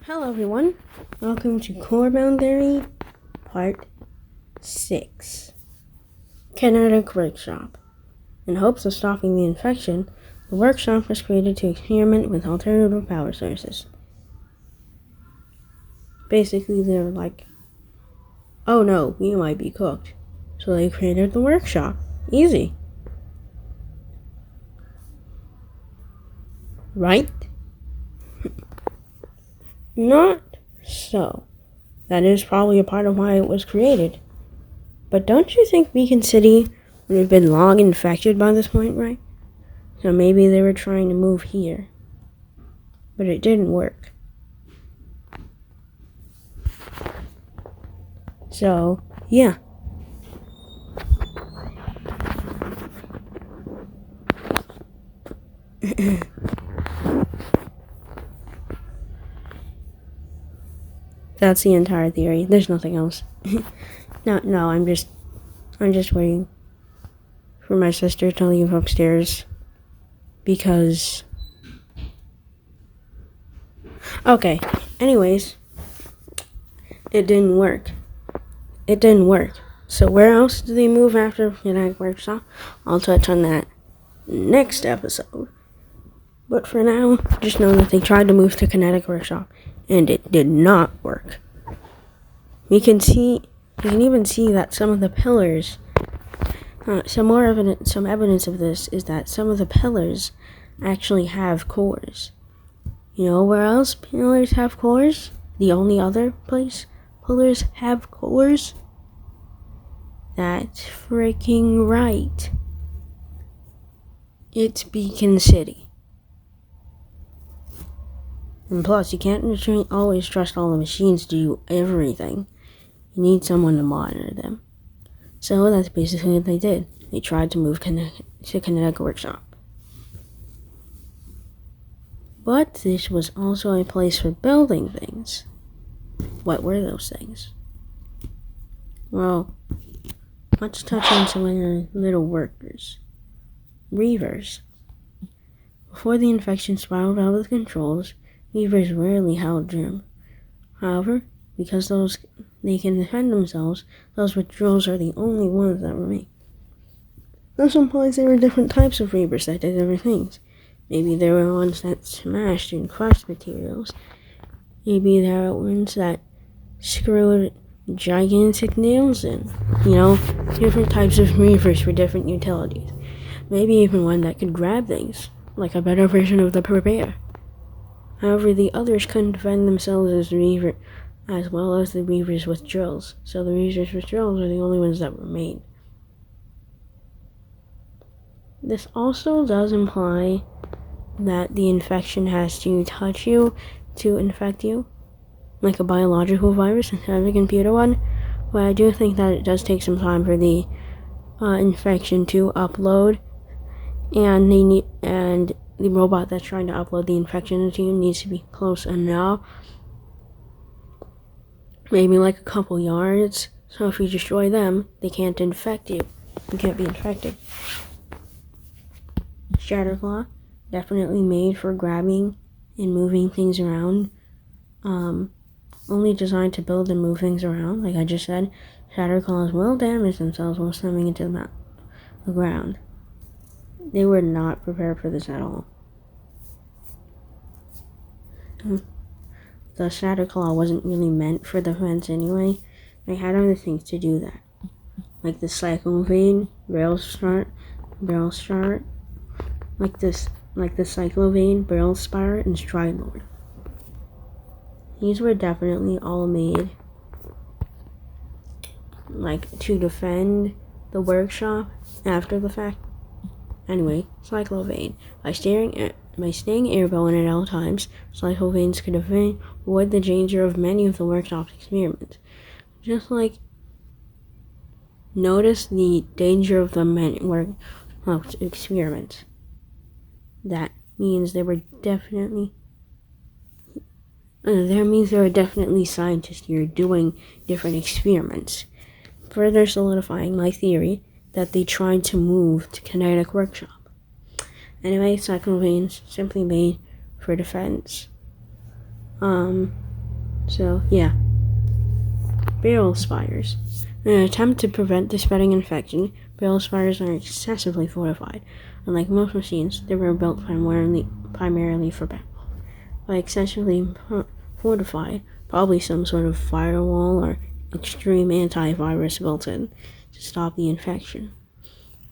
Hello everyone, welcome to Corebound Theory, Part 6. Kinetic Workshop. In hopes of stopping the infection, the workshop was created to experiment with alternative power sources. Basically, they were like, oh no, we might be cooked. So they created the workshop. Easy. Right? Not so. That is probably a part of why it was created. But don't you think Beacon City would have been long infected by this point, right? So maybe they were trying to move here. But it didn't work. So, yeah. That's the entire theory. There's nothing else. No, I'm just waiting for my sister to leave upstairs because okay, anyways, it didn't work. So where else do they move after Kinetic Workshop? I'll touch on that next episode. But for now, just know that they tried to move to Kinetic Workshop and it did not work. You can even see that some of the pillars, some evidence of this is that some of the pillars actually have cores. You know where else pillars have cores? The only other place pillars have cores? That's freaking right. It's Beacon City. And plus, you can't always trust all the machines to do everything. You need someone to monitor them. So that's basically what they did. They tried to move to Kinetic Workshop. But this was also a place for building things. What were those things? Well, let's touch on some of the little workers. Reavers. Before the infection spiraled out of controls, Reavers rarely held germ. However, because they can defend themselves, those with drills are the only ones that remain. This implies there were different types of Reavers that did different things. Maybe there were ones that smashed and crushed materials. Maybe there were ones that screwed gigantic nails in. Different types of Reavers for different utilities. Maybe even one that could grab things, like a better version of the Purveyor. However, the others couldn't defend themselves as well as the Reavers with drills, so the Reavers with drills are the only ones that remain. This also does imply that the infection has to touch you to infect you, like a biological virus instead of a computer one, but I do think that it does take some time for the infection to upload, and the robot that's trying to upload the infection into you needs to be close enough, maybe like a couple yards, so if you destroy them, they can't infect you. You can't be infected. Shatterclaw, definitely made for grabbing and moving things around. Only designed to build and move things around, like I just said. Shatterclaws will damage themselves while swimming into the ground. They were not prepared for this at all. The Shatterclaw wasn't really meant for defense anyway. They had other things to do that, like the Cyclovane, Barrel Start, like the Cyclovane, Barrel Spire, and Stride Lord. These were definitely all made to defend the workshop after the fact. Anyway, Cyclovane. By staying airborne at all times, Cyclovanes could avoid the danger of many of the workshop's experiments. Just like, notice the danger of the experiments. That means there were definitely scientists here doing different experiments, further solidifying my theory that they tried to move to Kinetic Workshop. Anyway, Cyclovanes simply made for defense. So, yeah. Barrel spires. In an attempt to prevent the spreading infection, barrel spires are excessively fortified. Unlike most machines, they were built primarily for battle. By excessively fortified, probably some sort of firewall or extreme antivirus built in to stop the infection.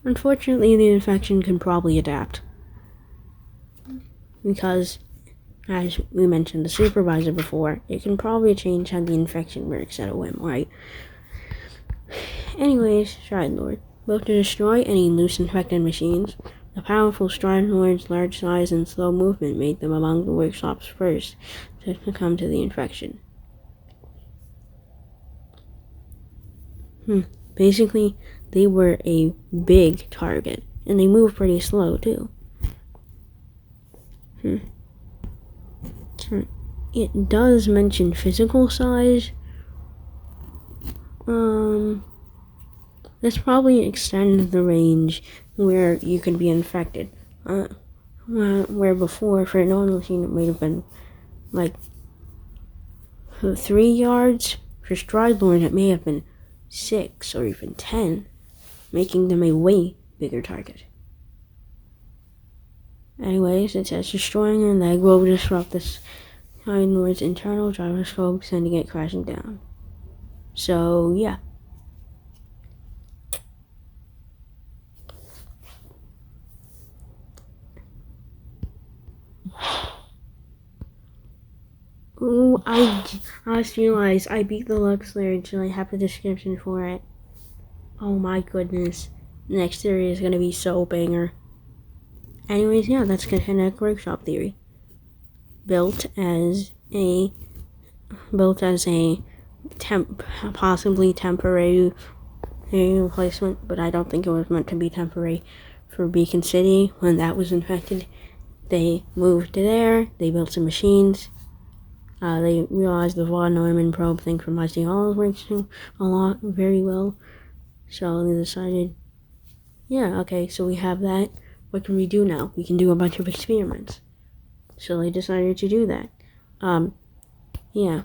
Unfortunately, the infection can probably adapt. Because, as we mentioned the supervisor before, it can probably change how the infection works at a whim, right? Anyways, Stride Lord. Built to destroy any loose infected machines, the powerful Stride Lord's large size and slow movement made them among the workshop's first to succumb to the infection. Basically, they were a big target, and they move pretty slow, too. It does mention physical size. This probably extends the range where you could be infected. Where before, for a normal machine, it might have been like 3 yards. For Stride Lord, it may have been 6 or even 10, making them a way bigger target. Anyways, it says destroying your leg will disrupt this Stride Lord's internal gyroscope, sending it crashing down. So, yeah. Ooh, I just realized I beat the Lux Large and I have a description for it. Oh my goodness. The next theory is gonna be so banger. Anyways, yeah, that's kinetic workshop theory. Built as a possibly temporary replacement, but I don't think it was meant to be temporary for Beacon City. When that was infected, they moved to there, they built some machines. They realized the Von Neumann probe thing from Icy Hollow works a lot, very well. So they decided, yeah, okay, so we have that. What can we do now? We can do a bunch of experiments. So they decided to do that. Yeah.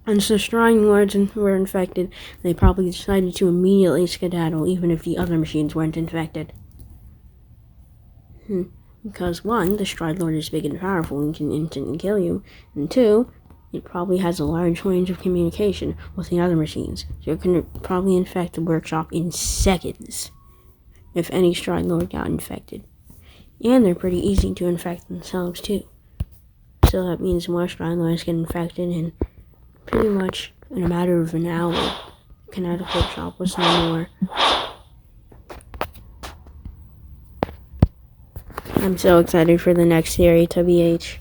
And so Stride Lords were infected. They probably decided to immediately skedaddle, even if the other machines weren't infected. Because 1, the Stride Lord is big and powerful and can instantly kill you, and 2, it probably has a large range of communication with the other machines, so it can probably infect the workshop in seconds if any Stride Lord got infected. And they're pretty easy to infect themselves too. So that means more Stride Lords get infected, and pretty much in a matter of an hour, the kinetic workshop was no more. I'm so excited for the next theory, TBH.